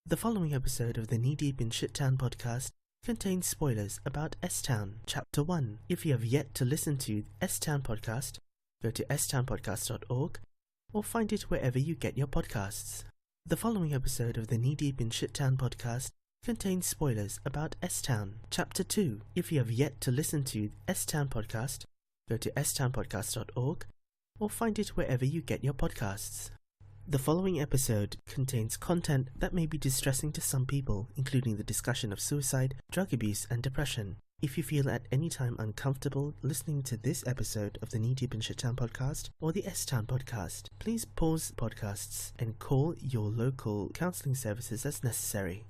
The following episode of the Knee Deep in Shit Town podcast contains spoilers about S-Town, Chapter 1. If you have yet to listen to S-Town podcast, go to stownpodcast.org or find it wherever you get your podcasts. The following episode of the Knee Deep in Shit Town podcast contains spoilers about S-Town, Chapter 2. If you have yet to listen to S-Town podcast, go to stownpodcast.org or find it wherever you get your podcasts. The following episode contains content that may be distressing to some people, including the discussion of suicide, drug abuse, and depression. If you feel at any time uncomfortable listening to this episode of the Knee Deep in Shit Town podcast or the S-Town podcast, please pause podcasts and call your local counselling services as necessary.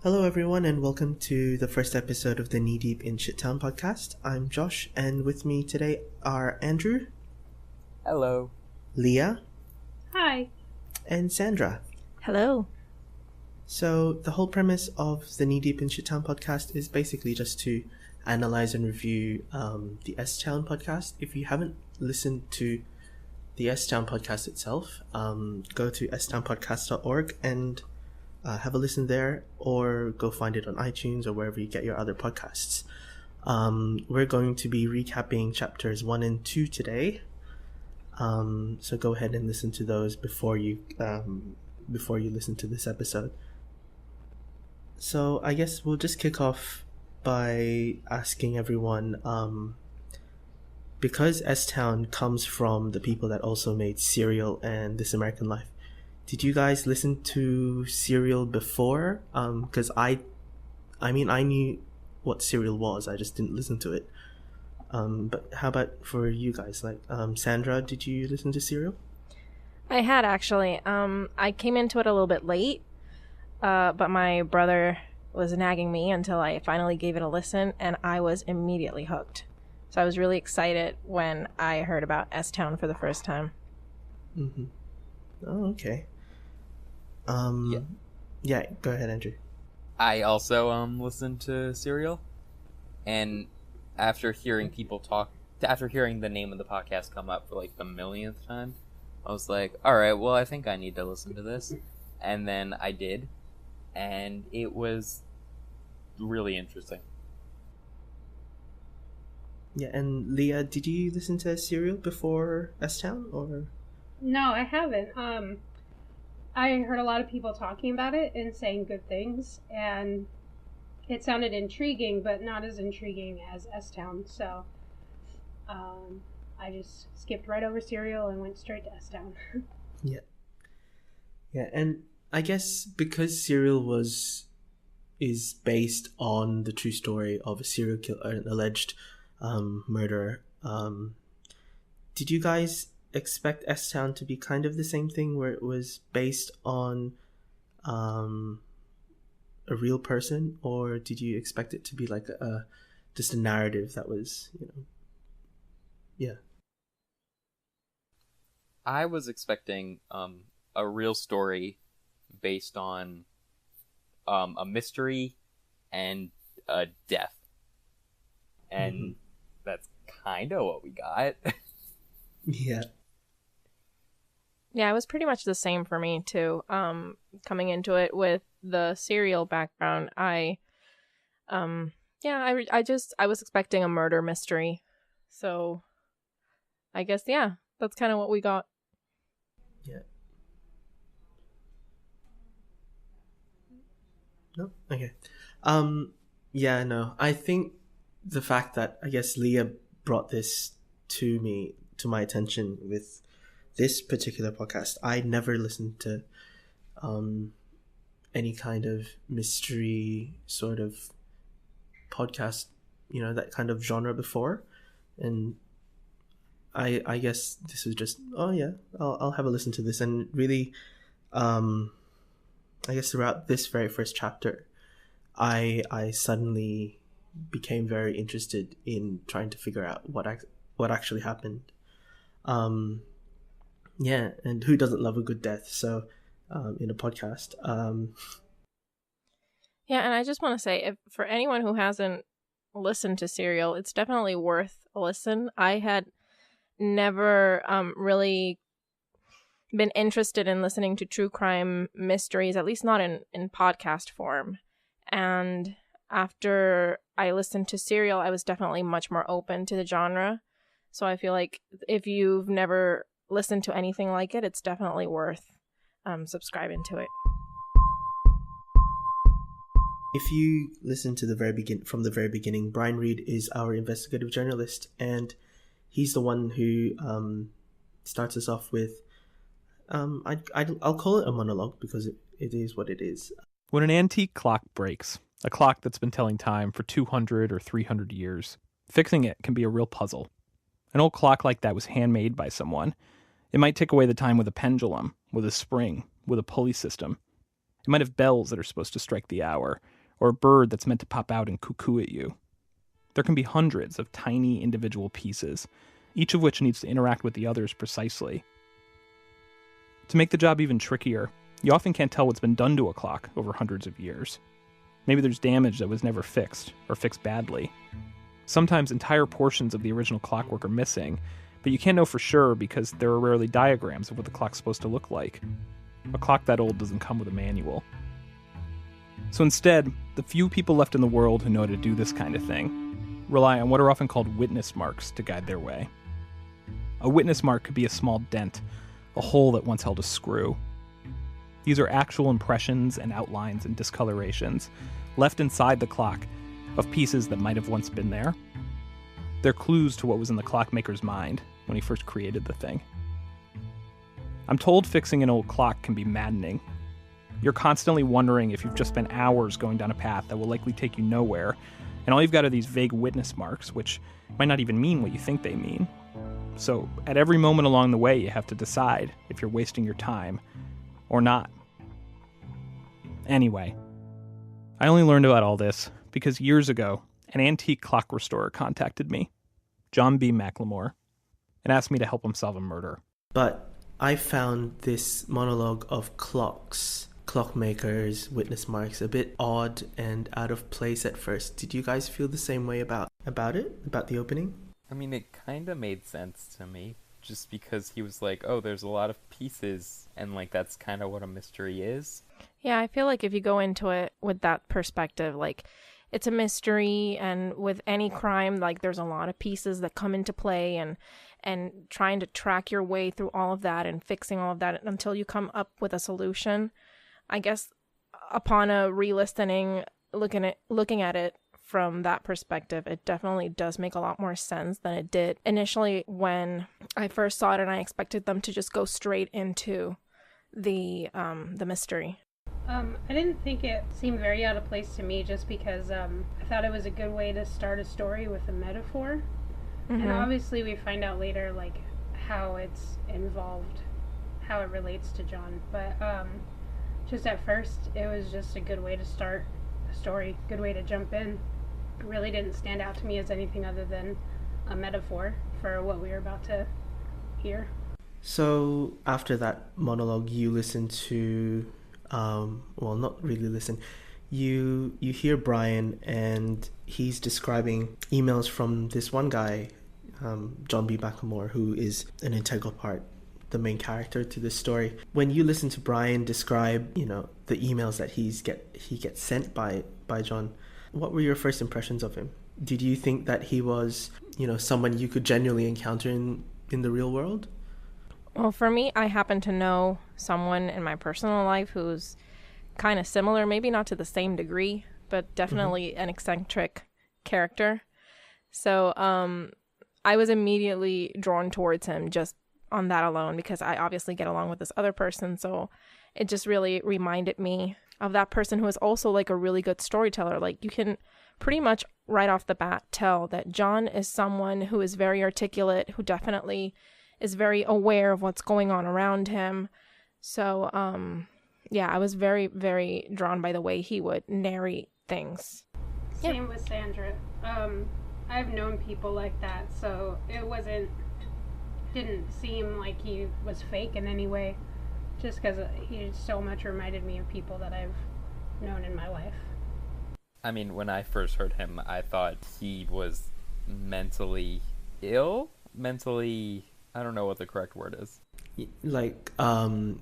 Hello everyone and welcome to the first episode of the Knee Deep in Shit Town podcast. I'm Josh and with me today are Andrew. Hello. Leah. Hi. And Sandra. Hello. So the whole premise of the Knee Deep in Shit Town podcast is basically just to analyze and review the S-Town podcast. If you haven't listened to the S-Town podcast itself, go to stownpodcast.org and have a listen there, or go find it on iTunes or wherever you get your other podcasts. We're going to be recapping chapters 1 and 2 today. So go ahead and listen to those before you listen to this episode. So I guess we'll just kick off by asking everyone, because S-Town comes from the people that also made Serial and This American Life, did you guys listen to Serial before? Because I knew what Serial was, I just didn't listen to it. But how about for you guys? Like, Sandra, did you listen to Serial? I had actually. I came into it a little bit late, but my brother was nagging me until I finally gave it a listen, and I was immediately hooked. So I was really excited when I heard about S-Town for the first time. Mm-hmm. Oh, okay. Yeah, go ahead, Andrew. I also listened to Serial, and after hearing the name of the podcast come up for like the millionth time, I was like, alright, well, I think I need to listen to this. And then I did, and it was really interesting. Yeah, and Leah, did you listen to Serial before S-Town, or? No, I haven't. I heard a lot of people talking about it and saying good things, and it sounded intriguing, but not as intriguing as S-Town, so I just skipped right over Serial and went straight to S-Town. Yeah, and I guess because Serial is based on the true story of a serial killer, an alleged murderer. Did you guys expect S-Town to be kind of the same thing, where it was based on a real person, or did you expect it to be like just a narrative that was, yeah? I was expecting a real story based on a mystery and a death, and that's kind of what we got. Yeah. Yeah, it was pretty much the same for me too. Coming into it with the Serial background, I was expecting a murder mystery, so I guess that's kind of what we got. Yeah. No? Okay. Yeah, no. I think the fact that, I guess, Leah brought this to my attention with this particular podcast. I never listened to any kind of mystery sort of podcast, that kind of genre before, and I guess this was just, oh yeah, I'll have a listen to this. And really, I guess throughout this very first chapter, I suddenly became very interested in trying to figure out what actually happened. Yeah, and who doesn't love a good death? So, in a podcast. Yeah, and I just want to say, if for anyone who hasn't listened to Serial, it's definitely worth a listen. I had never really been interested in listening to true crime mysteries, at least not in podcast form. And after I listened to Serial, I was definitely much more open to the genre. So I feel like if you've never listened to anything like it, it's definitely worth subscribing to it. If you listen to from the very beginning, Brian Reed is our investigative journalist, and he's the one who starts us off with, I'll call it a monologue because it is what it is. When an antique clock breaks, a clock that's been telling time for 200 or 300 years, fixing it can be a real puzzle. An old clock like that was handmade by someone. It might tick away the time with a pendulum, with a spring, with a pulley system. It might have bells that are supposed to strike the hour, or a bird that's meant to pop out and cuckoo at you. There can be hundreds of tiny individual pieces, each of which needs to interact with the others precisely. To make the job even trickier, you often can't tell what's been done to a clock over hundreds of years. Maybe there's damage that was never fixed, or fixed badly. Sometimes entire portions of the original clockwork are missing, but you can't know for sure because there are rarely diagrams of what the clock's supposed to look like. A clock that old doesn't come with a manual. So instead, the few people left in the world who know how to do this kind of thing rely on what are often called witness marks to guide their way. A witness mark could be a small dent, a hole that once held a screw. These are actual impressions and outlines and discolorations left inside the clock of pieces that might have once been there. They're clues to what was in the clockmaker's mind when he first created the thing. I'm told fixing an old clock can be maddening. You're constantly wondering if you've just spent hours going down a path that will likely take you nowhere, and all you've got are these vague witness marks, which might not even mean what you think they mean. So at every moment along the way, you have to decide if you're wasting your time or not. Anyway, I only learned about all this because years ago, an antique clock restorer contacted me, John B. McLemore, and asked me to help him solve a murder. But I found this monologue of clockmakers, witness marks, a bit odd and out of place at first. Did you guys feel the same way about the opening? I mean, it kind of made sense to me, just because he was like, oh, there's a lot of pieces, and like that's kind of what a mystery is. Yeah, I feel like if you go into it with that perspective, like it's a mystery, and with any crime, like there's a lot of pieces that come into play, and trying to track your way through all of that and fixing all of that until you come up with a solution. I guess upon a re-listening, looking at it from that perspective, it definitely does make a lot more sense than it did initially when I first saw it, and I expected them to just go straight into the mystery. I didn't think it seemed very out of place to me, just because I thought it was a good way to start a story with a metaphor. Mm-hmm. And obviously we find out later like how it's involved, how it relates to John. But just at first, it was just a good way to start a story, good way to jump in. It really didn't stand out to me as anything other than a metaphor for what we were about to hear. So after that monologue, you listen to, not really listen, you hear Brian, and he's describing emails from this one guy, John B. McLemore, who is an integral part, the main character to this story. When you listen to Brian describe, the emails that he gets sent by John, what were your first impressions of him? Did you think that he was, someone you could genuinely encounter in the real world? Well, for me, I happen to know someone in my personal life who's kind of similar, maybe not to the same degree, but definitely an eccentric character. So I was immediately drawn towards him just on that alone, because I obviously get along with this other person. So it just really reminded me of that person who is also like a really good storyteller. Like you can pretty much right off the bat tell that John is someone who is very articulate, who definitely is very aware of what's going on around him. So, yeah, I was very, very drawn by the way he would narrate things. Same with Sandra. I've known people like that, so it didn't seem like he was fake in any way, just because he so much reminded me of people that I've known in my life. I mean, when I first heard him, I thought he was mentally ill. I don't know what the correct word is. Like,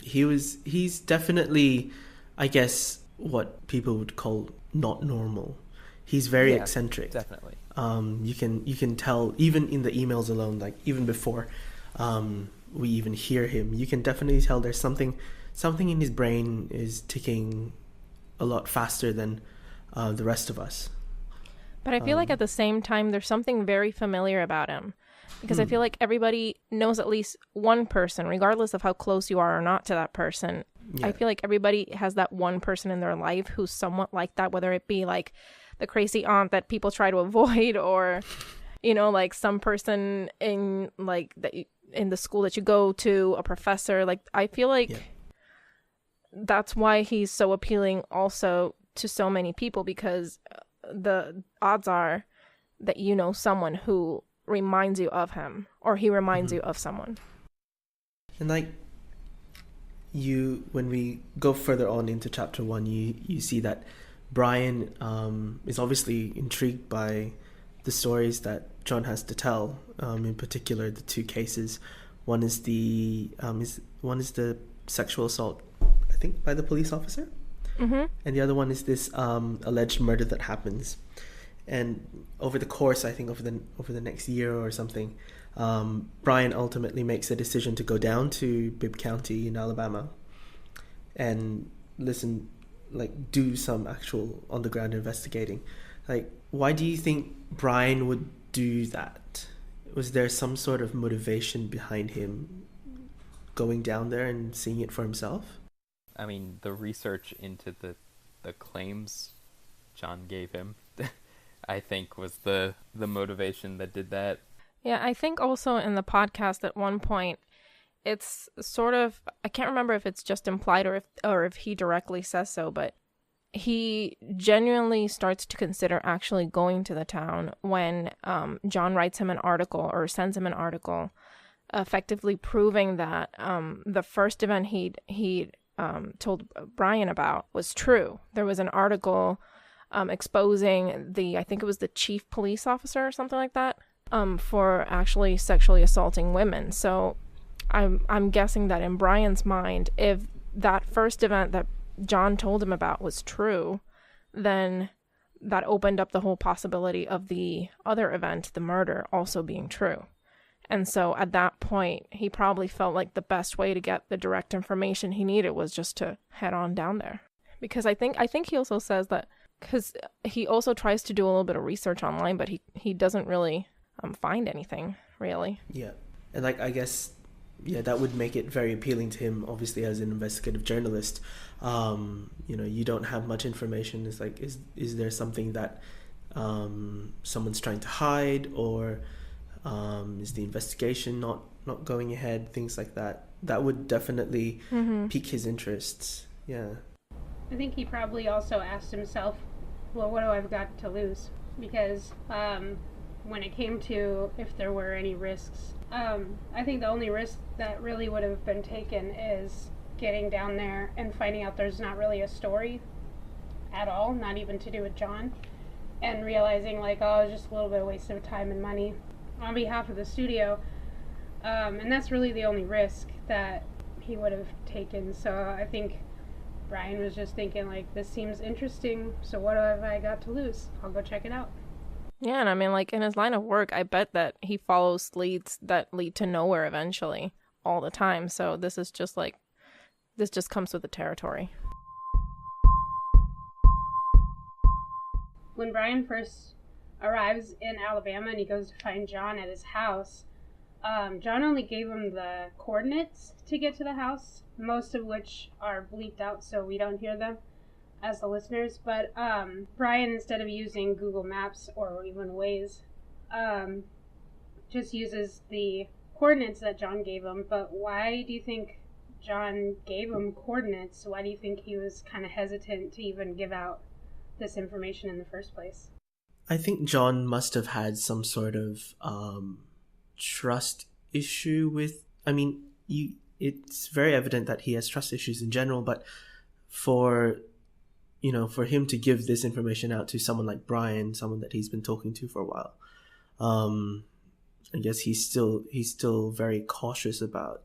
he's definitely, I guess, what people would call not normal. He's very eccentric. Definitely. You can tell, even in the emails alone, like even before we even hear him, you can definitely tell there's something in his brain is ticking a lot faster than the rest of us. But I feel like at the same time, there's something very familiar about him. Because I feel like everybody knows at least one person, regardless of how close you are or not to that person. Yeah. I feel like everybody has that one person in their life who's somewhat like that, whether it be like the crazy aunt that people try to avoid, or, you know, like some person in like in the school that you go to, a professor. Like, I feel like that's why he's so appealing also to so many people, because the odds are that you know someone who reminds you of him, or he reminds you of someone. And like when we go further on into chapter 1, you see that Brian is obviously intrigued by the stories that John has to tell. In particular, the two cases. One is the sexual assault, I think, by the police officer, and the other one is this alleged murder that happens. And over the course, I think over the next year or something, Brian ultimately makes a decision to go down to Bibb County in Alabama and do some actual on-the-ground investigating. Like, why do you think Brian would do that? Was there some sort of motivation behind him going down there and seeing it for himself? I mean, the research into the claims John gave him, I think, was the motivation that did that. Yeah, I think also in the podcast at one point, it's sort of, I can't remember if it's just implied or if he directly says so, but he genuinely starts to consider actually going to the town when John writes him an article or sends him an article, effectively proving that the first event he'd told Brian about was true. There was an article exposing I think it was the chief police officer or something like that, for actually sexually assaulting women. So I'm guessing that in Brian's mind, if that first event that John told him about was true, then that opened up the whole possibility of the other event, the murder, also being true. And so at that point, he probably felt like the best way to get the direct information he needed was just to head on down there. Because I think he also says that, because he also tries to do a little bit of research online, but he doesn't really find anything, really. Yeah. And like, I guess, that would make it very appealing to him, obviously, as an investigative journalist. You don't have much information. It's like, is there something that someone's trying to hide, or is the investigation not going ahead, things like that. That would definitely pique his interests. Yeah. I think he probably also asked himself, well, what do I've got to lose? Because when it came to if there were any risks, I think the only risk that really would have been taken is getting down there and finding out there's not really a story at all, not even to do with John, and realizing like, oh, it's just a little bit of waste of time and money on behalf of the studio. And that's really the only risk that he would have taken. So I think Brian was just thinking, like, this seems interesting, so what have I got to lose? I'll go check it out. Yeah, and I mean, like, in his line of work, I bet that he follows leads that lead to nowhere eventually, all the time. So this is just like, this just comes with the territory. When Brian first arrives in Alabama and he goes to find John at his house, John only gave him the coordinates to get to the house, most of which are bleeped out so we don't hear them. as the listeners, but Brian, instead of using Google Maps or even Waze, just uses the coordinates that John gave him. But why do you think John gave him coordinates? Why do you think he was kind of hesitant to even give out this information in the first place? I think John must have had some sort of trust issue with... I mean, it's very evident that he has trust issues in general, but for him to give this information out to someone like Brian, someone that he's been talking to for a while, I guess he's still very cautious about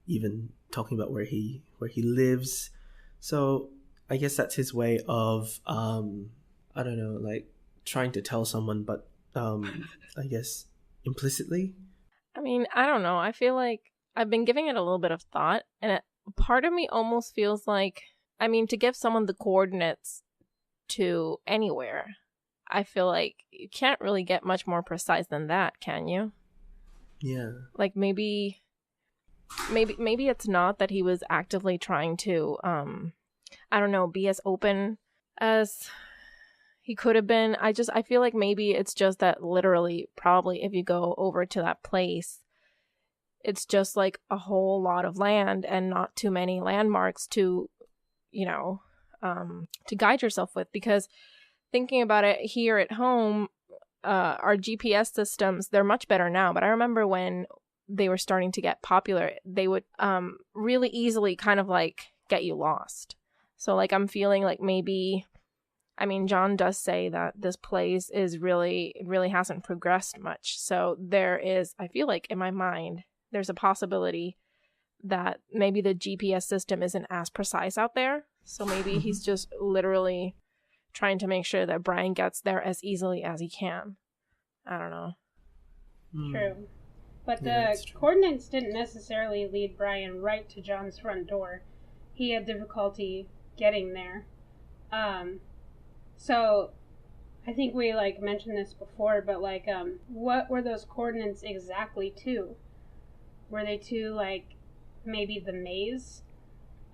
even talking about where he lives. So I guess that's his way of I don't know, like trying to tell someone, but I guess implicitly. I mean, I don't know. I feel like I've been giving it a little bit of thought, and part of me almost feels like, I mean, to give someone the coordinates to anywhere, I feel like you can't really get much more precise than that, can you? Yeah. Like maybe it's not that he was actively trying to, I don't know, be as open as he could have been. I feel like maybe it's just that literally, probably if you go over to that place, it's just like a whole lot of land and not too many landmarks to, to guide yourself with. Because thinking about it here at home, our GPS systems, they're much better now. But I remember when they were starting to get popular, they would really easily kind of like get you lost. So like I'm feeling like maybe, I mean, John does say that this place is really hasn't progressed much. So there is, I feel like in my mind, there's a possibility that maybe the GPS system isn't as precise out there. So maybe he's just literally trying to make sure that Brian gets there as easily as he can. I don't know. True. But the coordinates didn't necessarily lead Brian right to John's front door. He had difficulty getting there. So I think we mentioned this before, but what were those coordinates exactly to? Were they to maybe the maze?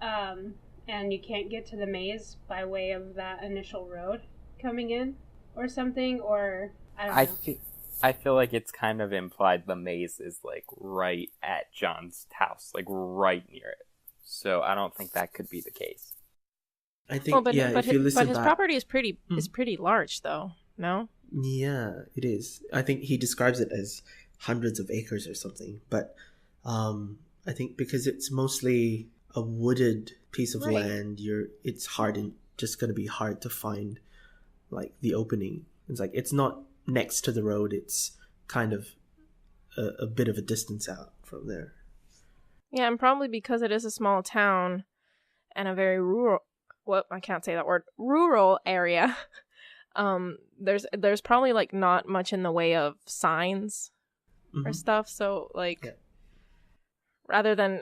And you can't get to the maze by way of that initial road coming in or something, or I don't know. I feel like it's kind of implied the maze is right at John's house, right near it. So I don't think that could be the case. I think but if you listen but his back, property is pretty large though. No? Yeah, it is. I think he describes it as hundreds of acres or something. But I think because it's mostly a wooded piece of land, it's just going to be hard to find the opening. It's not next to the road. It's kind of a bit of a distance out from there. Yeah, and probably because it is a small town and a very rural, I can't say that word, rural area. There's probably not much in the way of signs or stuff. So rather than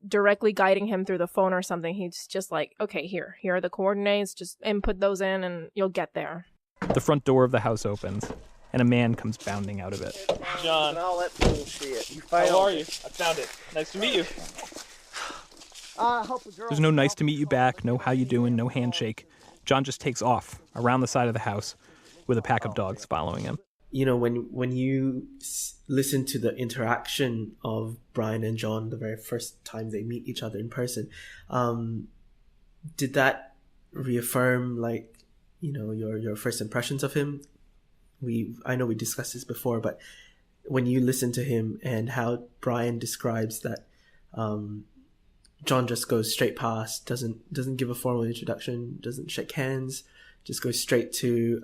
directly guiding him through the phone or something, he's just okay, here are the coordinates, just input those in and you'll get there. The front door of the house opens, and a man comes bounding out of it. John. All that bullshit. How are you? I found it. Nice to meet you. There's no nice to meet you back, no how you doing, no handshake. John just takes off around the side of the house with a pack of dogs following him. When you listen to the interaction of Brian and John the very first time they meet each other in person, did that reaffirm your first impressions of him? I know we discussed this before, but when you listen to him and how Brian describes that John just goes straight past, doesn't give a formal introduction, doesn't shake hands, just goes straight to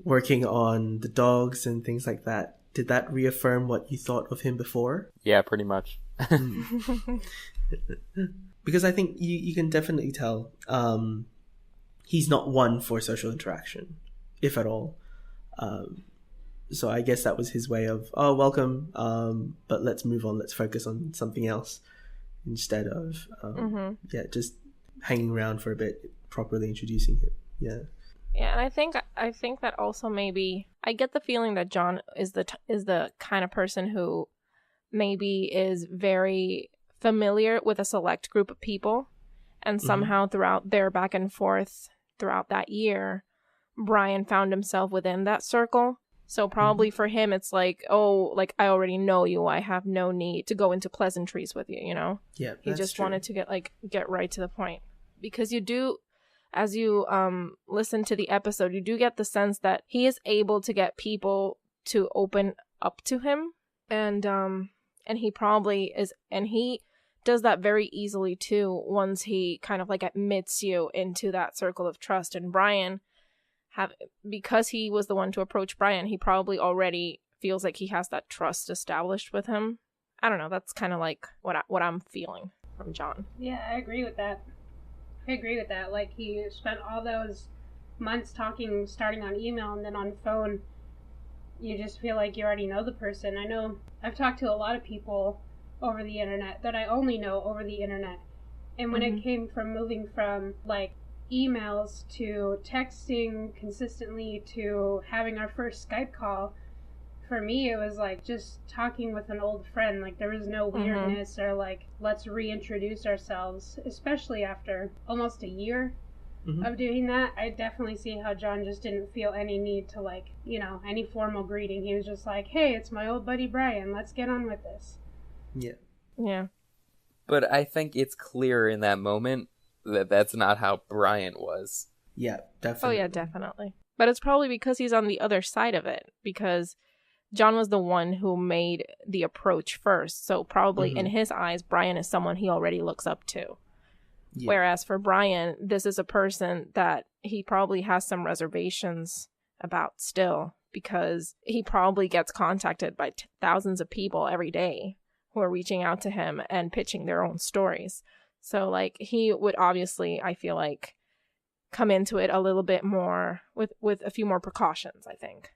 working on the dogs and things like that. Did that reaffirm what you thought of him before? Yeah, pretty much. Because I think you can definitely tell he's not one for social interaction, if at all. So I guess that was his way of, welcome, but let's move on, let's focus on something else instead of just hanging around for a bit, properly introducing him. Yeah, and I think that also maybe I get the feeling that John is the kind of person who maybe is very familiar with a select group of people, And somehow throughout their back and forth throughout that year, Brian found himself within that circle. So probably for him, it's like, oh, like, I already know you. I have no need to go into pleasantries with you, you know? Yeah, He just wanted to get right to the point. Because you do, as you listen to the episode, you do get the sense that he is able to get people to open up to him. And he probably is, and he does that very easily too once he kind of like admits you into that circle of trust. And Brian, because he was the one to approach Brian, he probably already feels like he has that trust established with him. I don't know, that's kind of like what I'm feeling from John. Yeah, I agree with that. Like, he spent all those months talking, starting on email and then on phone. You just feel like you already know the person. I know I've talked to a lot of people over the internet that I only know over the internet. And when it came from moving from, like, emails to texting consistently to having our first Skype call, for me it was like just talking with an old friend. Like, there was no weirdness or like, let's reintroduce ourselves, especially after almost a year of doing that. I definitely see how John just didn't feel any need to, like, you know, any formal greeting. He was just like, hey, it's my old buddy Brian, let's get on with this. Yeah. But I think it's clear in that moment that that's not how Brian was. Yeah, definitely. Oh, yeah, definitely. But it's probably because he's on the other side of it, because John was the one who made the approach first. So probably in his eyes, Brian is someone he already looks up to. Yeah. Whereas for Brian, this is a person that he probably has some reservations about still, because he probably gets contacted by thousands of people every day who are reaching out to him and pitching their own stories. So, like, he would obviously, I feel like, come into it a little bit more with a few more precautions, I think.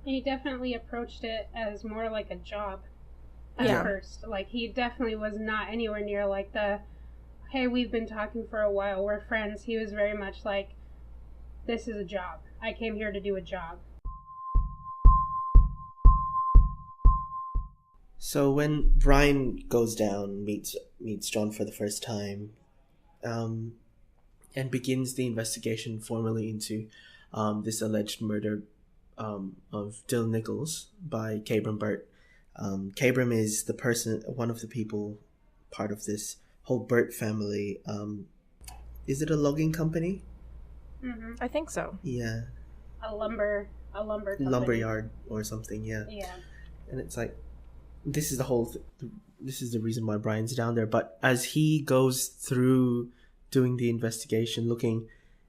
He definitely approached it as more like a job at first. Like, he definitely was not anywhere near like the, hey, we've been talking for a while, we're friends. He was very much like, this is a job. I came here to do a job. So when Brian goes down, meets John for the first time, and begins the investigation formally into this alleged murder of Dylan Nichols by Cabram Burt. Cabram is one of the people, part of this whole Burt family. Is it a logging company? I think so. Yeah. A lumber company. Lumberyard or something. Yeah. Yeah. And it's like, this is this is the reason why Brian's down there. But as he goes through doing the investigation, looking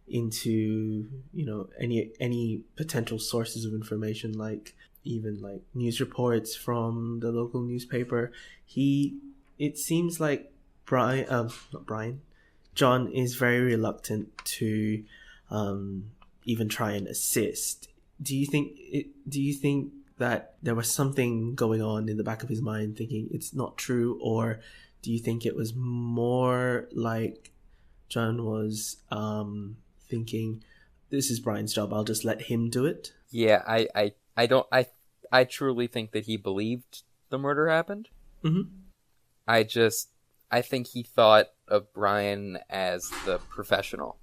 into, you know, any potential sources of information, like even like news reports from the local newspaper, it seems like John is very reluctant to even try and assist. Do you think that there was something going on in the back of his mind thinking it's not true, or do you think it was more like John was thinking, this is Brian's job, I'll just let him do it? Yeah, I truly think that he believed the murder happened. I think he thought of Brian as the professional.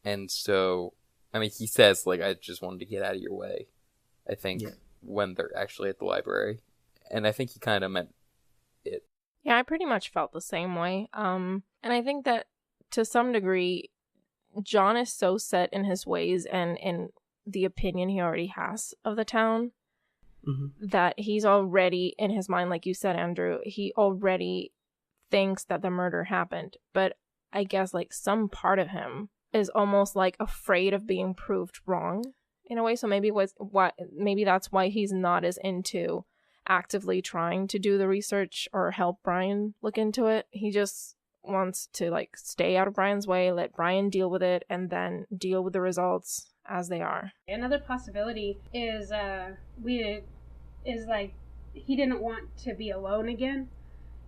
And so, I mean, he says, like, I just wanted to get out of your way, I think, when they're actually at the library. And I think he kind of meant it. Yeah, I pretty much felt the same way. And I think that to some degree, John is so set in his ways and in the opinion he already has of the town that he's already, in his mind, like you said, Andrew, he already thinks that the murder happened. But I guess, like, some part of him is almost like afraid of being proved wrong in a way. So maybe that's why he's not as into actively trying to do the research or help Brian look into it. He just wants to, like, stay out of Brian's way, let Brian deal with it, and then deal with the results as they are. Another possibility is like, he didn't want to be alone again.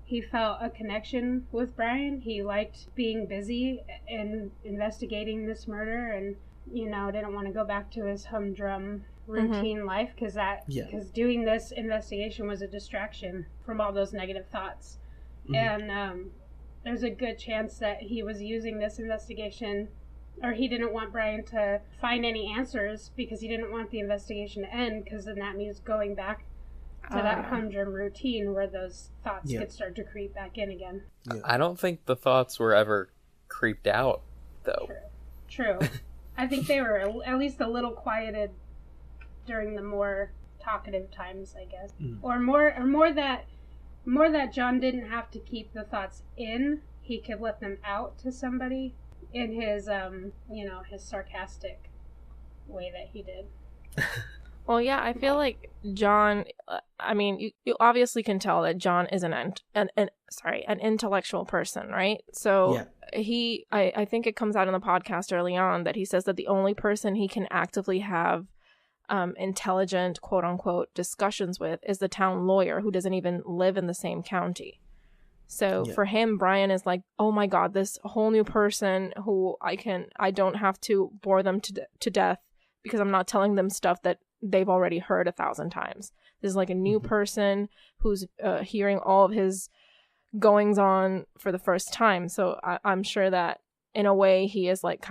He felt a connection with Brian. He liked being busy and investigating this murder, and, you know, didn't want to go back to his humdrum routine life, because doing this investigation was a distraction from all those negative thoughts. And there's a good chance that he was using this investigation, or he didn't want Brian to find any answers because he didn't want the investigation to end, because then that means going back to that humdrum routine where those thoughts could start to creep back in again. Yeah. I don't think the thoughts were ever creeped out, though. True. I think they were at least a little quieted during the more talkative times, I guess. Or more that John didn't have to keep the thoughts in. He could let them out to somebody in his his sarcastic way that he did. Well, yeah, I feel like John, I mean, you obviously can tell that John is an intellectual person, right? So I think it comes out in the podcast early on that he says that the only person he can actively have intelligent, quote unquote, discussions with is the town lawyer, who doesn't even live in the same county. So for him, Brian is like, oh my God, this whole new person who I don't have to bore them to death because I'm not telling them stuff that they've already heard 1,000 times. This is like a new person who's hearing all of his goings on for the first time. So I'm sure that in a way he is like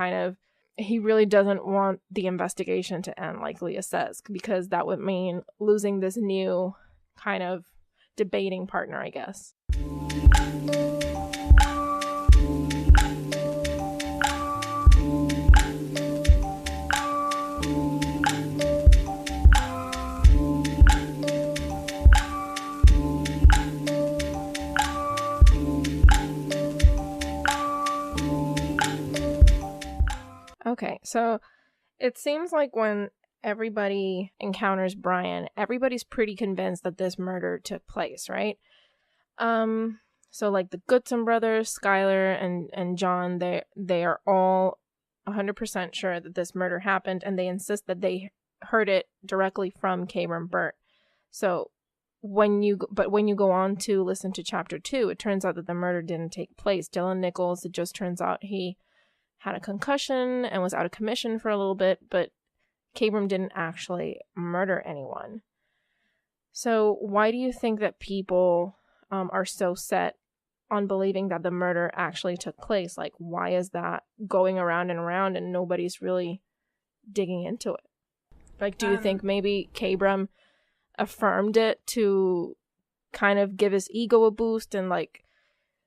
he really doesn't want the investigation to end, like Leah says, because that would mean losing this new kind of debating partner, I guess. Okay, so it seems like when everybody encounters Brian, everybody's pretty convinced that this murder took place, right? So like the Goodson brothers, Skylar and John, they are all 100% sure that this murder happened, and they insist that they heard it directly from Cabram Burt. So when you go on to listen to chapter 2, it turns out that the murder didn't take place. Dylan Nichols, it just turns out he had a concussion and was out of commission for a little bit, but Cabram didn't actually murder anyone. So why do you think that people are so set on believing that the murder actually took place? Like, why is that going around and around and nobody's really digging into it? Like, do you think maybe Cabram affirmed it to kind of give his ego a boost and like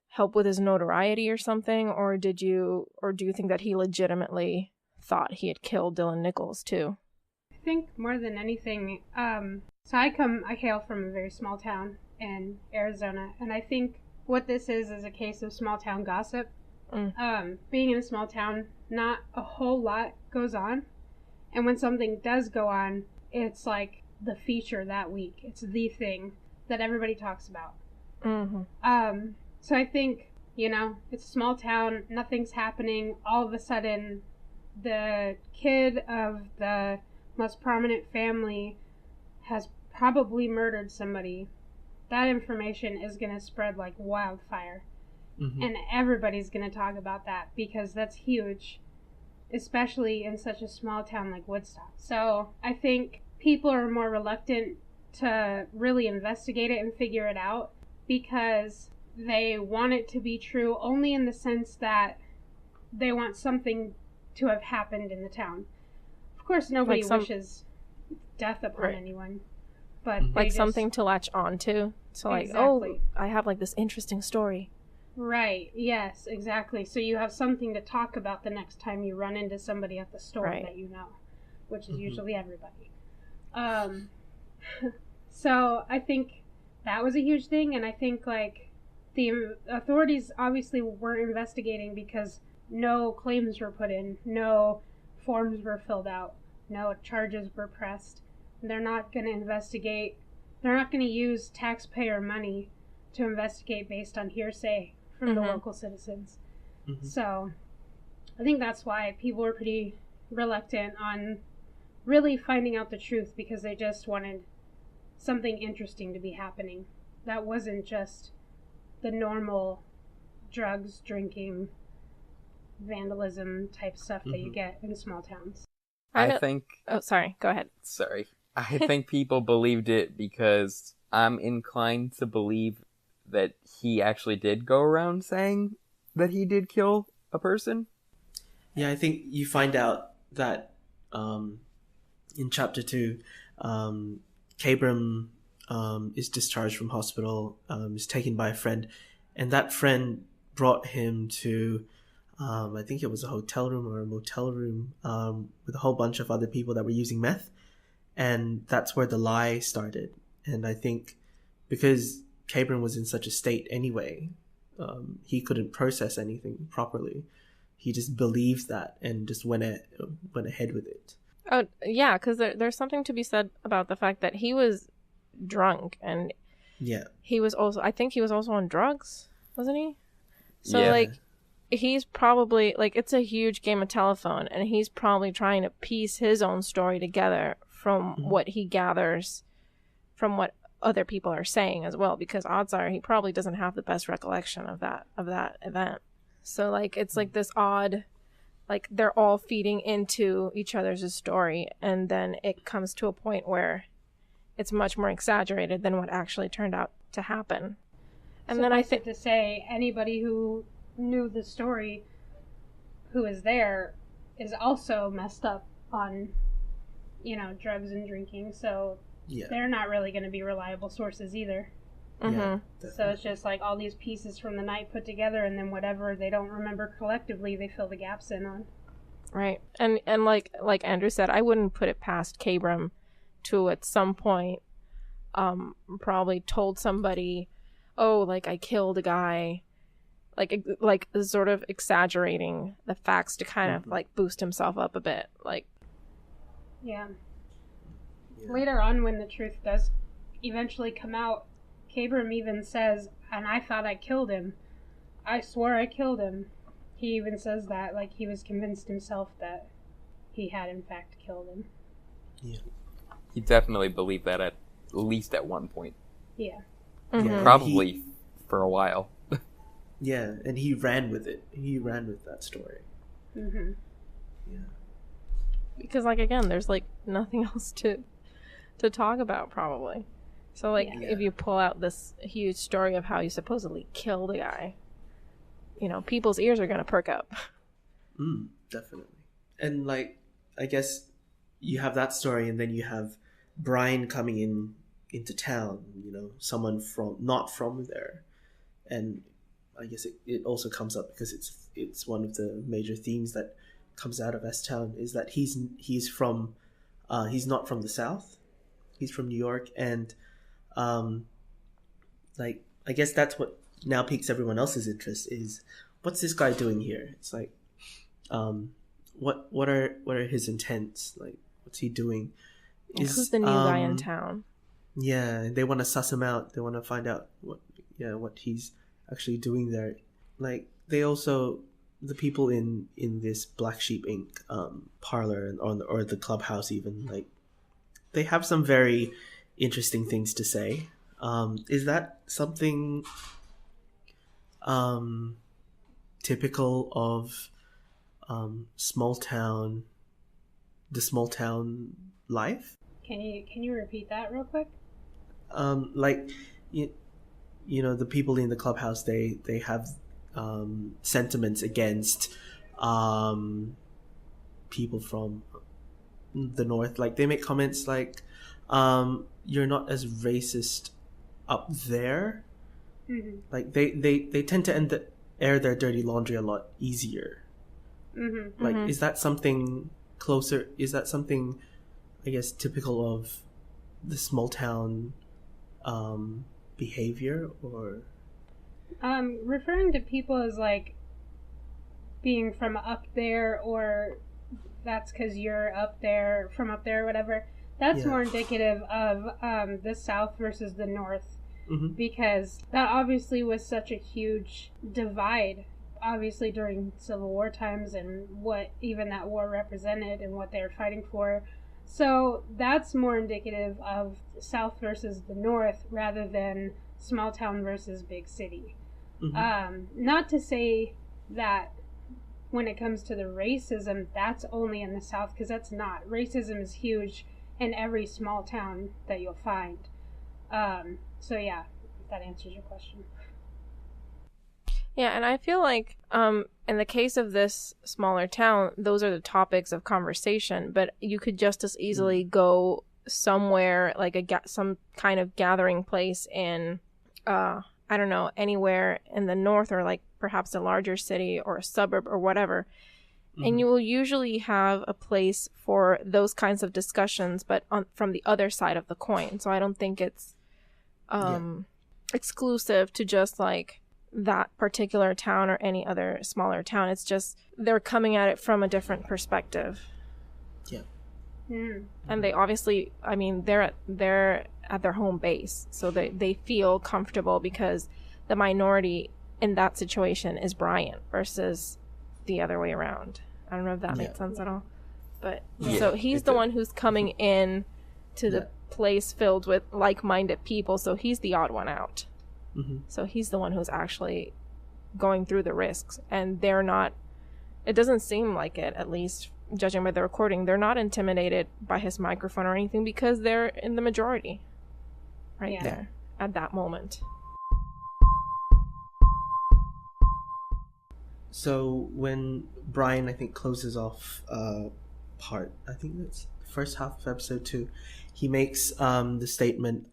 help with his notoriety or something, or do you think that he legitimately thought he had killed Dylan Nichols too? I think more than anything, so I hail from a very small town in Arizona, and I think what this is a case of small town gossip. Being in a small town, not a whole lot goes on, and when something does go on, it's like the feature that week. It's the thing that everybody talks about. So I think, it's a small town, nothing's happening. All of a sudden, the kid of the most prominent family has probably murdered somebody. That information is going to spread like wildfire. And everybody's going to talk about that because that's huge, especially in such a small town like Woodstock. So I think people are more reluctant to really investigate it and figure it out because they want it to be true only in the sense that they want something to have happened in the town. Of course, nobody wishes death upon anyone, but like something to latch on to. So like, oh, I have like this interesting story. Right. Yes, exactly. So you have something to talk about the next time you run into somebody at the store that you know, which is usually everybody. So I think that was a huge thing, and I think like the authorities obviously weren't investigating because no claims were put in, no forms were filled out, no charges were pressed. They're not going to investigate. They're not going to use taxpayer money to investigate based on hearsay from the local citizens. So I think that's why people were pretty reluctant on really finding out the truth, because they just wanted something interesting to be happening. That wasn't just the normal drugs, drinking, vandalism type stuff that you get in small towns. I think... Oh, sorry. Go ahead. Sorry. I think people believed it because I'm inclined to believe that he actually did go around saying that he did kill a person. Yeah, I think you find out that in chapter 2, Kabram is discharged from hospital, is taken by a friend, and that friend brought him to, I think it was a hotel room or a motel room with a whole bunch of other people that were using meth, and that's where the lie started. And I think because Kabram was in such a state anyway, he couldn't process anything properly. He just believed that and just went ahead with it. Oh, yeah, because there's something to be said about the fact that he was drunk, and Yeah. he was also, I think he was also on drugs, wasn't he? So, Yeah. like, he's probably, like, it's a huge game of telephone, and he's probably trying to piece his own story together from what he gathers from what other people are saying as well, because odds are he probably doesn't have the best recollection of that event. So, like, it's like this odd, like, they're all feeding into each other's story, and then it comes to a point where it's much more exaggerated than what actually turned out to happen. And then I think to say anybody who knew the story, who is there, is also messed up on, drugs and drinking. So Yeah. they're not really going to be reliable sources either. Yeah. So it's just like all these pieces from the night put together, and then whatever they don't remember collectively, they fill the gaps in on. right, and like Andrew said, I wouldn't put it past Kabram to at some point probably told somebody, oh, like, I killed a guy, like sort of exaggerating the facts to kind of like boost himself up a bit, like. Yeah. Yeah. Later on, when the truth does eventually come out, Kabram even says, and I thought I killed him. I swore I killed him. He even says that, like, he was convinced himself that he had in fact killed him. Yeah. He definitely believed that at least at one point. Yeah. Yeah. Probably for a while. Yeah, and he ran with it. He ran with that story. Mm-hmm. Yeah. Because, like, again, there's like nothing else to talk about probably. So, like, Yeah. if you pull out this huge story of how you supposedly killed a guy, people's ears are gonna perk up. Definitely. And, like, I guess you have that story, and then you have Brian coming into town, someone not from there. And I guess it also comes up because it's one of the major themes that comes out of S-Town is that he's not from the South. He's from New York, and like, I guess that's what now piques everyone else's interest is, what's this guy doing here? It's like, what are his intents? Like, what's he doing? Who's the new guy in town? Yeah, they want to suss him out. They want to find out what he's actually doing there. Like, they also, the people in this Black Sheep Inc. Parlor or the clubhouse even, like, they have some very interesting things to say. Is that something typical of small town life? Can you repeat that real quick? Like, the people in the clubhouse, they have sentiments against people from the north. Like, they make comments like, you're not as racist up there. Mm-hmm. Like, they tend to air their dirty laundry a lot easier. Mm-hmm. Like, is that something closer? Is that something, I guess, typical of the small town behavior, or referring to people as, like, being from up there, or that's because you're from up there or whatever, that's more indicative of the South versus the North, because that obviously was such a huge divide, obviously during Civil War times, and what even that war represented and what they were fighting for. So that's more indicative of South versus the North rather than small town versus big city. Not to say that when it comes to the racism, that's only in the South, because that's not. Racism is huge in every small town that you'll find. So yeah, that answers your question. Yeah, and I feel like in the case of this smaller town, those are the topics of conversation, but you could just as easily go somewhere like some kind of gathering place in I don't know, anywhere in the north, or like perhaps a larger city or a suburb or whatever. And you will usually have a place for those kinds of discussions, but from the other side of the coin. So I don't think it's exclusive to just like that particular town or any other smaller town. It's just they're coming at it from a different perspective. Yeah. And they obviously, I mean, they're at their home base, so they feel comfortable because the minority in that situation is Brian versus the other way around. I don't know if that makes sense at all. But so he's the one who's coming in to the place filled with like-minded people, so he's the odd one out. So he's the one who's actually going through the risks, and they're not, it doesn't seem like it, at least judging by the recording, they're not intimidated by his microphone or anything because they're in the majority there at that moment. So when Brian, I think, closes off part, I think that's the first half of episode 2, he makes the statement,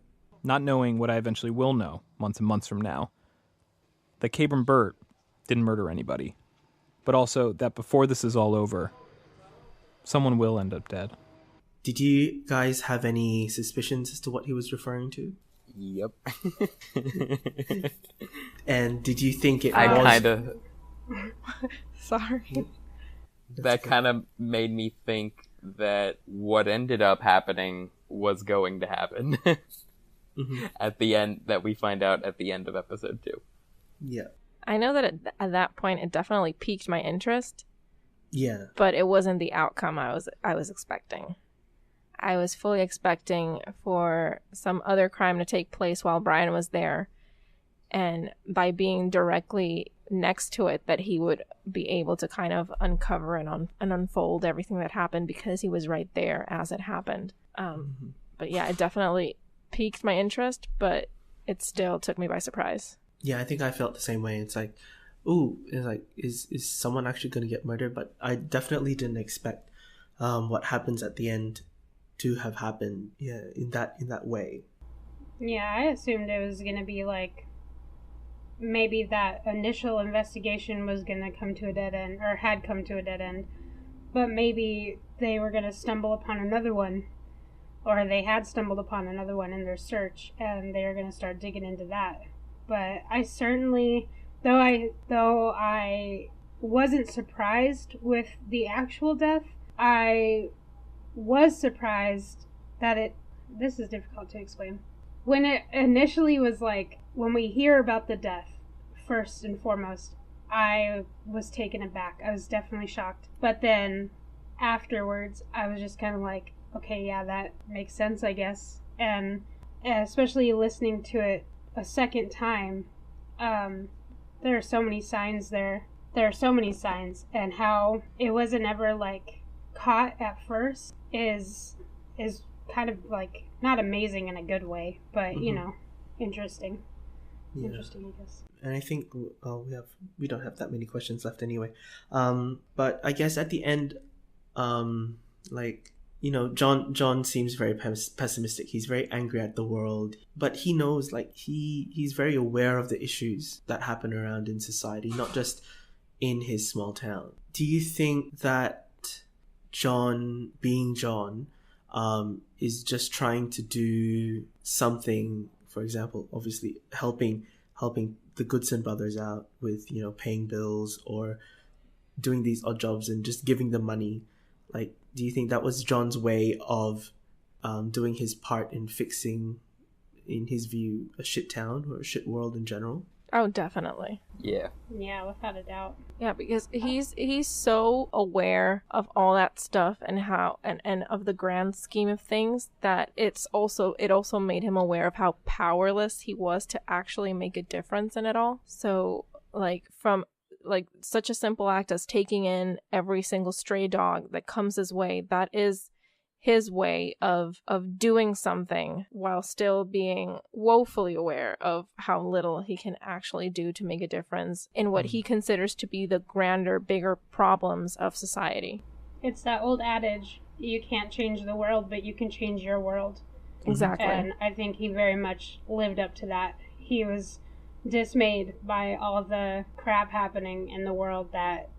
not knowing what I eventually will know months and months from now, that Cabram Burt didn't murder anybody, but also that before this is all over, someone will end up dead. Did you guys have any suspicions as to what he was referring to? Yep. And did you think it I was... kind of... Sorry. That kind of made me think that what ended up happening was going to happen. At the end, that we find out at the end of episode 2. Yeah. I know that at that point it definitely piqued my interest. Yeah. But it wasn't the outcome I was expecting. I was fully expecting for some other crime to take place while Brian was there, and by being directly next to it, that he would be able to kind of uncover and unfold everything that happened because he was right there as it happened. But yeah, it definitely piqued my interest, but it still took me by surprise. Yeah, I think I felt the same way. It's like, ooh, it's like, is someone actually going to get murdered? But I definitely didn't expect what happens at the end to have happened. Yeah, in that way. Yeah, I assumed it was going to be like, maybe that initial investigation was going to come to a dead end, or had come to a dead end, but maybe they were going to stumble upon another one, or they had stumbled upon another one in their search, and they were going to start digging into that. But I certainly, though I wasn't surprised with the actual death, I was surprised that this is difficult to explain. When it initially was like, when we hear about the death, first and foremost, I was taken aback. I was definitely shocked. But then afterwards, I was just kind of like, okay, yeah, that makes sense, I guess. And especially listening to it a second time, there are so many signs there. There are so many signs, and how it wasn't ever like caught at first is kind of like not amazing in a good way, but you know, interesting. Yeah. Interesting, I guess. And I think we don't have that many questions left anyway. But I guess at the end, like, you know, John seems very pessimistic. He's very angry at the world, but he knows, like, he's very aware of the issues that happen around in society, not just in his small town. Do you think that John, being John, is just trying to do something? For example, obviously helping the Goodson brothers out with, you know, paying bills or doing these odd jobs and just giving them money. Like, do you think that was John's way of doing his part in fixing, in his view, a shit town or a shit world in general? Oh, definitely. Yeah. Yeah, without a doubt. Yeah, because he's so aware of all that stuff and how and of the grand scheme of things that it also made him aware of how powerless he was to actually make a difference in it all. So, like, from like such a simple act as taking in every single stray dog that comes his way, that is his way of doing something while still being woefully aware of how little he can actually do to make a difference in what he considers to be the grander, bigger problems of society. It's that old adage, you can't change the world, but you can change your world. Exactly. And I think he very much lived up to that. He was dismayed by all the crap happening in the world that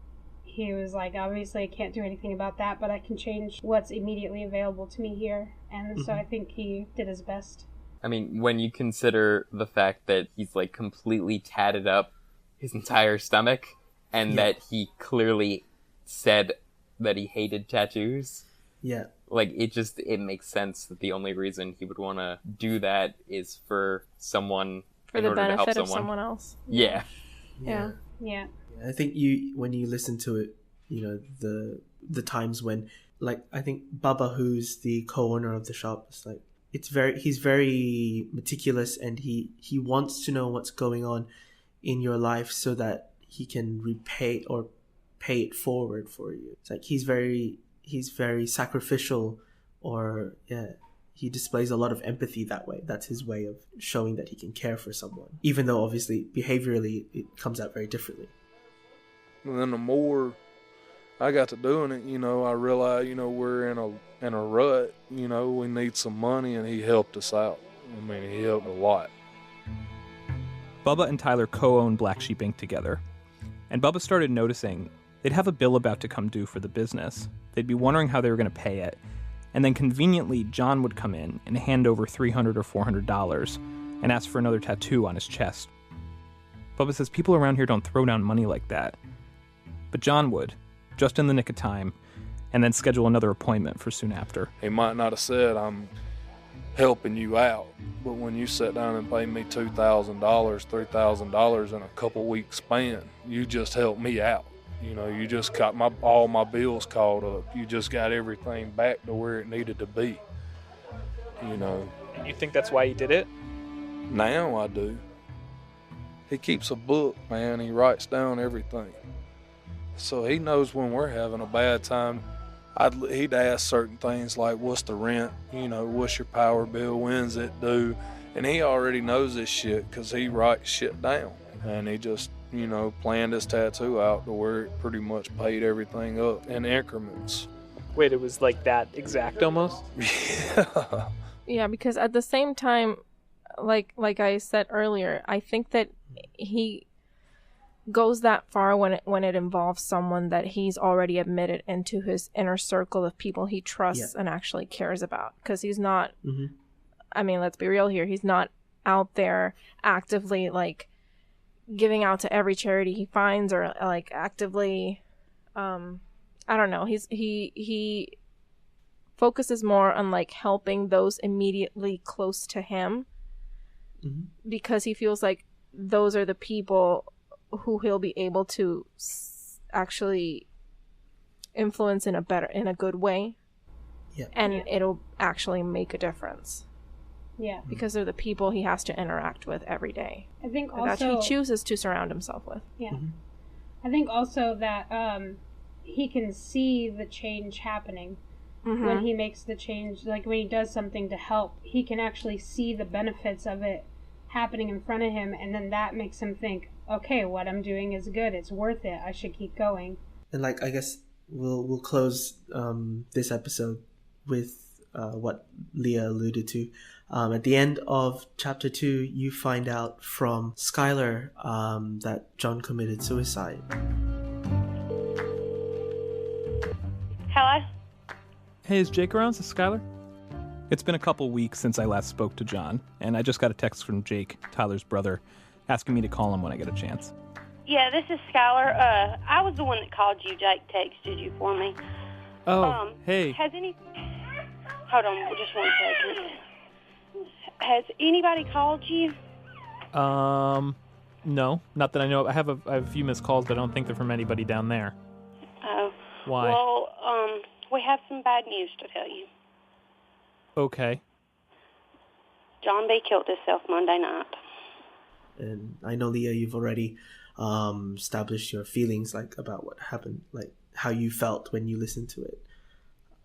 he was like, obviously I can't do anything about that, but I can change what's immediately available to me here. And so I think he did his best. I mean, when you consider the fact that he's like completely tatted up his entire stomach and that he clearly said that he hated tattoos. Yeah. Like, it makes sense that the only reason he would want to do that is for someone, for the benefit of someone else. Yeah. Yeah. I think when you listen to it, you know, the times when, like, I think Bubba, who's the co-owner of the shop, is like, he's very meticulous, and he wants to know what's going on in your life so that he can repay or pay it forward for you. It's like he's very sacrificial, or he displays a lot of empathy that way. That's his way of showing that he can care for someone, even though obviously behaviorally it comes out very differently. And then the more I got to doing it, you know, I realized, you know, we're in a rut, you know, we need some money, and he helped us out. I mean, he helped a lot. Bubba and Tyler co-own Black Sheep Inc. together, and Bubba started noticing they'd have a bill about to come due for the business. They'd be wondering how they were going to pay it, and then conveniently John would come in and hand over $300 or $400 and ask for another tattoo on his chest. Bubba says people around here don't throw down money like that. But John would, just in the nick of time, and then schedule another appointment for soon after. He might not have said, I'm helping you out, but when you sat down and paid me $2,000, $3,000 in a couple weeks span, you just helped me out. You know, you just got all my bills caught up. You just got everything back to where it needed to be. You know. And you think that's why he did it? Now I do. He keeps a book, man. He writes down everything. So he knows when we're having a bad time. He'd ask certain things like, what's the rent? You know, what's your power bill? When's it due? And he already knows this shit because he writes shit down. And he just, you know, planned his tattoo out to where it pretty much paid everything up in increments. Wait, it was like that exact almost? Yeah. Yeah, because at the same time, like I said earlier, I think that he goes that far when it involves someone that he's already admitted into his inner circle of people he trusts and actually cares about. Because he's not, I mean, let's be real here, he's not out there actively, like, giving out to every charity he finds, or, like, actively, I don't know, he focuses more on, like, helping those immediately close to him, because he feels like those are the people who he'll be able to actually influence in a good way, and it'll actually make a difference. Yeah, because they're the people he has to interact with every day. I think also that he chooses to surround himself with. Yeah, I think also that he can see the change happening when he makes the change. Like when he does something to help, he can actually see the benefits of it happening in front of him, and then that makes him think, okay, what I'm doing is good, it's worth it, I should keep going. And like, I guess we'll close this episode with what Leah alluded to. At the end of chapter 2, you find out from Skylar that John committed suicide. Hello? Hey, is Jake around? Is this Skylar? It's been a couple weeks since I last spoke to John, and I just got a text from Jake, Tyler's brother, asking me to call him when I get a chance. Yeah, this is Skylar. I was the one that called you. Jake texted you for me. Oh, hey. Has any... Hold on, just 1 second. Has anybody called you? No, not that I know of. I have a few missed calls, but I don't think they're from anybody down there. Oh. Why? Well, we have some bad news to tell you. Okay. John B. killed himself Monday night. And I know, Leah, you've already established your feelings, like, about what happened, like how you felt when you listened to it.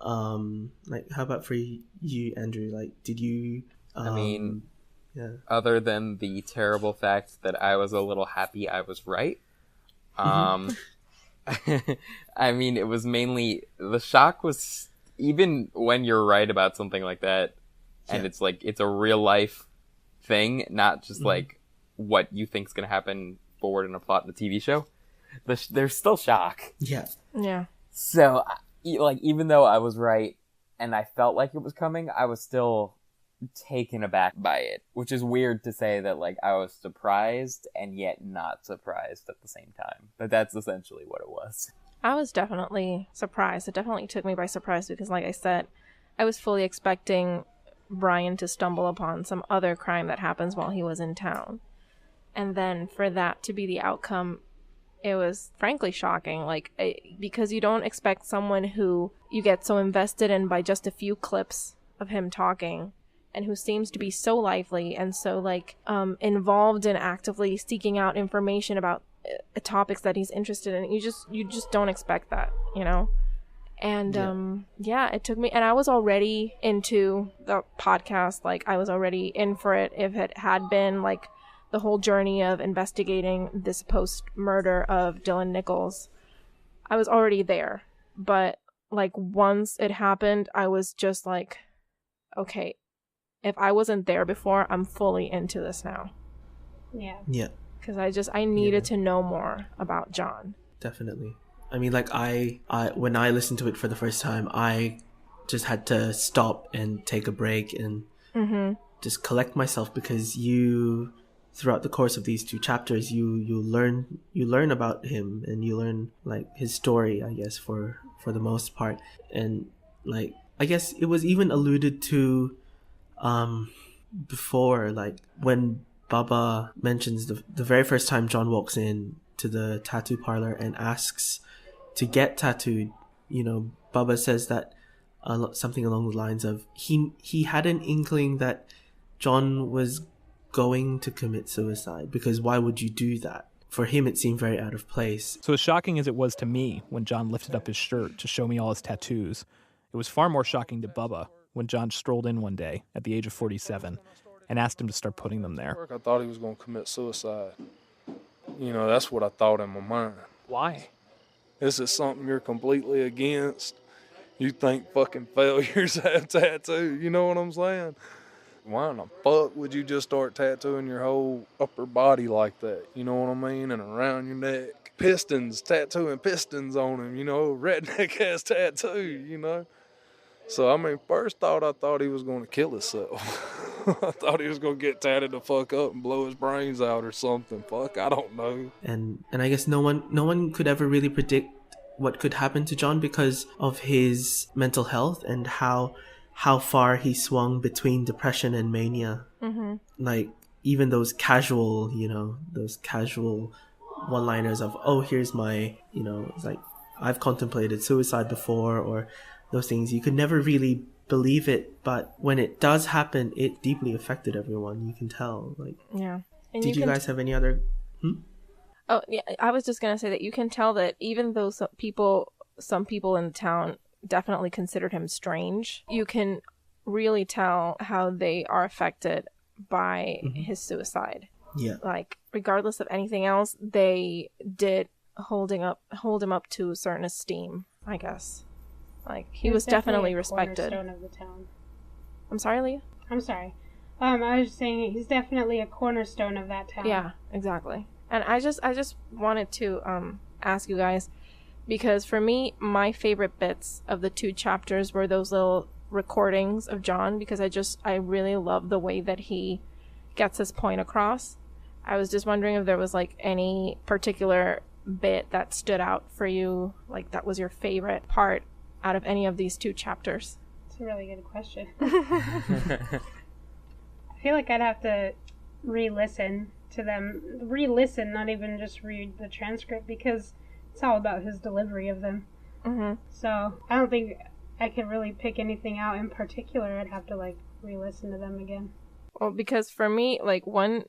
Like, how about for you, Andrew? Like, did you? I mean, yeah. Other than the terrible fact that I was a little happy I was right, I mean, it was mainly the shock was even when you're right about something like that, and it's like it's a real life thing, not just like what you think's gonna happen forward in a plot in a TV show. There's still shock. Yeah. So, like, even though I was right and I felt like it was coming, I was still taken aback by it, which is weird to say that, like, I was surprised and yet not surprised at the same time. But that's essentially what it was. I was definitely surprised. It definitely took me by surprise because, like I said, I was fully expecting Brian to stumble upon some other crime that happens while he was in town. And then for that to be the outcome, it was frankly shocking, because you don't expect someone who you get so invested in by just a few clips of him talking and who seems to be so lively and so involved in actively seeking out information about topics that he's interested in. You just don't expect that, you know? And it took me, and I was already into the podcast, like I was already in for it if it had been like the whole journey of investigating this post-murder of Dylan Nichols. I was already there, but like once it happened, I was just like, okay, if I wasn't there before, I'm fully into this now. Yeah. Because I needed to know more about John. Definitely. I mean, like, I when I listened to it for the first time, I just had to stop and take a break and just collect myself, because throughout the course of these 2 chapters, you learn about him, and you learn like his story, I guess, for the most part. And like, I guess it was even alluded to before, like when Baba mentions the very first time John walks in to the tattoo parlor and asks to get tattooed, you know, Baba says that something along the lines of he had an inkling that John was going to commit suicide, because why would you do that? For him, it seemed very out of place. So as shocking as it was to me when John lifted up his shirt to show me all his tattoos, it was far more shocking to Bubba when John strolled in one day at the age of 47 and asked him to start putting them there. I thought he was going to commit suicide. You know, that's what I thought in my mind. Why? This is something you're completely against. You think fucking failures have tattoos, you know what I'm saying? Why in the fuck would you just start tattooing your whole upper body like that? You know what I mean? And around your neck. Tattooing pistons on him, you know, redneck ass tattoo, you know? So, I mean, first thought, I thought he was going to kill himself. I thought he was going to get tatted the fuck up and blow his brains out or something. Fuck, I don't know. And I guess no one could ever really predict what could happen to John because of his mental health and how far he swung between depression and mania. Like, even those casual one-liners of, oh, here's my, you know, it's like, I've contemplated suicide before, or those things. You could never really believe it, but when it does happen, it deeply affected everyone. You can tell. Like, yeah. And did you guys have any other? Oh yeah, I was just gonna say that you can tell that even though some people in the town definitely considered him strange, you can really tell how they are affected by his suicide. Yeah. Like, regardless of anything else, they did hold him up to a certain esteem, I guess. Like, he was definitely respected. Cornerstone of the town. I'm sorry, Leah? I'm sorry. I was just saying he's definitely a cornerstone of that town. Yeah, exactly. And I just wanted to ask you guys, because for me, my favorite bits of the 2 chapters were those little recordings of John, because I really love the way that he gets his point across. I was just wondering if there was like any particular bit that stood out for you, like that was your favorite part out of any of these 2 chapters. That's a really good question. I feel like I'd have to re-listen to them. Re-listen, not even just read the transcript, because it's all about his delivery of them. So I don't think I could really pick anything out in particular. I'd have to like re-listen to them again. Well, because for me, like one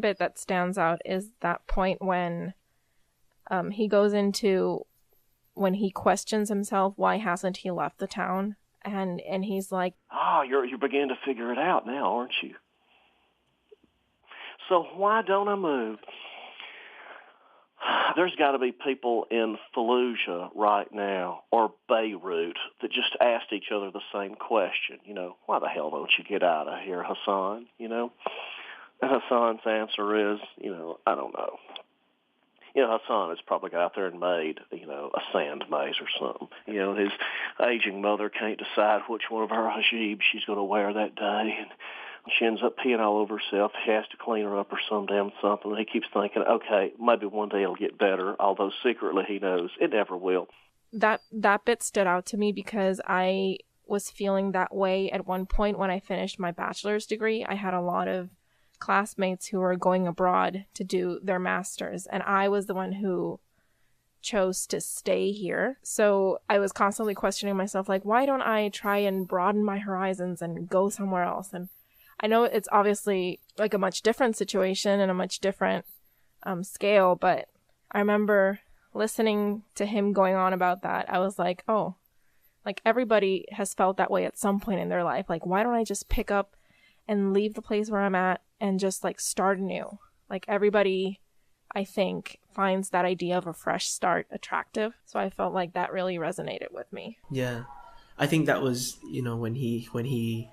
bit that stands out is that point when he goes into when he questions himself, why hasn't he left the town? And he's like, you're beginning to figure it out now, aren't you? So why don't I move? There's got to be people in Fallujah right now, or Beirut, that just asked each other the same question. Why the hell don't you get out of here, Hassan? And Hassan's answer is, I don't know. Hassan has probably got out there and made, a sand maze or something. His aging mother can't decide which one of her hijabs she's going to wear that day, and she ends up peeing all over herself. He has to clean her up or some damn something. He keeps thinking, okay, maybe one day it'll get better, although secretly he knows it never will. That bit stood out to me because I was feeling that way at one point when I finished my bachelor's degree. I had a lot of classmates who were going abroad to do their masters, and I was the one who chose to stay here. So I was constantly questioning myself, like, why don't I try and broaden my horizons and go somewhere else? And I know it's obviously like a much different situation and a much different scale, but I remember listening to him going on about that. I was like, oh, like everybody has felt that way at some point in their life. Like, why don't I just pick up and leave the place where I'm at and just like start anew? Like everybody, I think, finds that idea of a fresh start attractive. So I felt like that really resonated with me. Yeah. I think that was, when he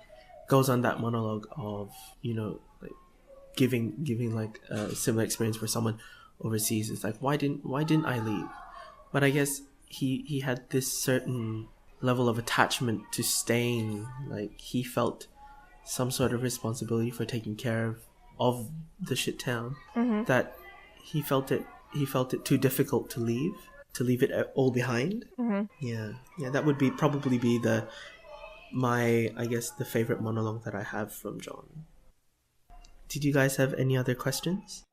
goes on that monologue of, like giving like a similar experience for someone overseas. It's like, why didn't I leave? But I guess he had this certain level of attachment to staying. Like he felt some sort of responsibility for taking care of the shit town, that he felt it too difficult to leave it all behind. Yeah, that would probably be the favorite monologue that I have from John. Did you guys have any other questions?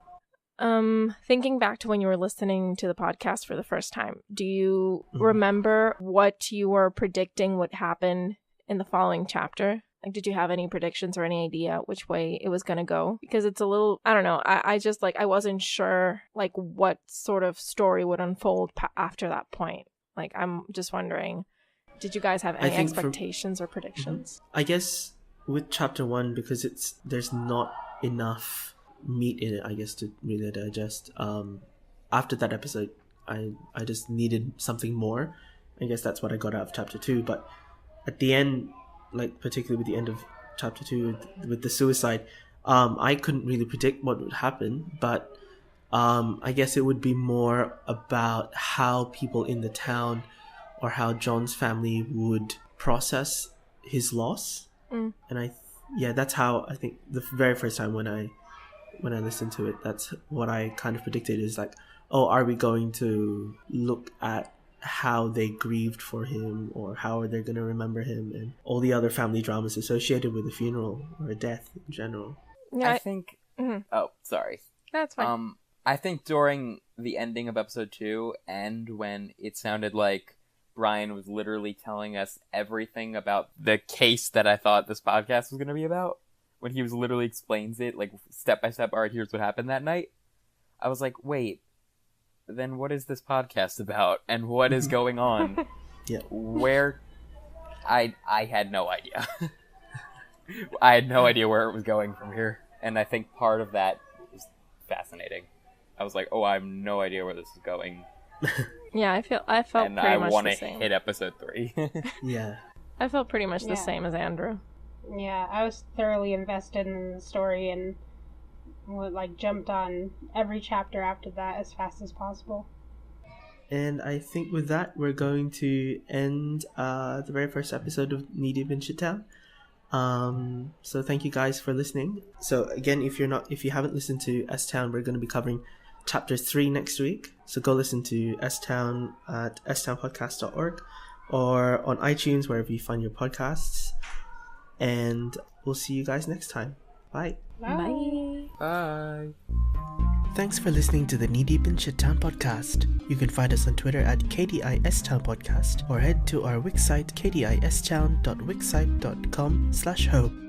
Thinking back to when you were listening to the podcast for the first time, do you remember what you were predicting would happen in the following chapter? Like, did you have any predictions or any idea which way it was going to go? Because it's a little, I don't know, I just, like, I wasn't sure, like, what sort of story would unfold after that point. Like, I'm just wondering, did you guys have any expectations or predictions? I guess with chapter 1, because there's not enough meat in it, I guess, to really digest. After that episode, I just needed something more. I guess that's what I got out of chapter 2. But at the end, like particularly with the end of chapter 2 with the suicide, I couldn't really predict what would happen, but I guess it would be more about how people in the town or how John's family would process his loss. And that's how I think the very first time when I listened to it, that's what I kind of predicted, is like, oh, are we going to look at how they grieved for him, or how are they going to remember him, and all the other family dramas associated with a funeral or a death in general. Yeah, I think... Oh, sorry. That's fine. I think during the ending of episode 2, and when it sounded like Brian was literally telling us everything about the case that I thought this podcast was going to be about, when he was literally explains it, like, step by step, all right, here's what happened that night, I was like, wait, then what is this podcast about? And what is going on? Yeah. Where... I had no idea. I had no idea where it was going from here. And I think part of that was fascinating. I was like, oh, I have no idea where this is going. Yeah, I felt and pretty much the same. And I want to hit episode 3. Yeah. I felt pretty much the same as Andrew. Yeah, I was thoroughly invested in the story and jumped on every chapter after that as fast as possible. And I think with that, we're going to end the very first episode of Knee Deep in Shittown. So thank you guys for listening. So again, if you haven't listened to S-Town, we're going to be covering chapter 3 next week. So go listen to S-Town at stownpodcast.org or on iTunes, wherever you find your podcasts. And we'll see you guys next time. Bye. Bye. Bye. Thanks for listening to the Knee Deep in Shittown podcast. You can find us on Twitter at KDISTown Podcast or head to our website kdistown.wixsite.com/hope.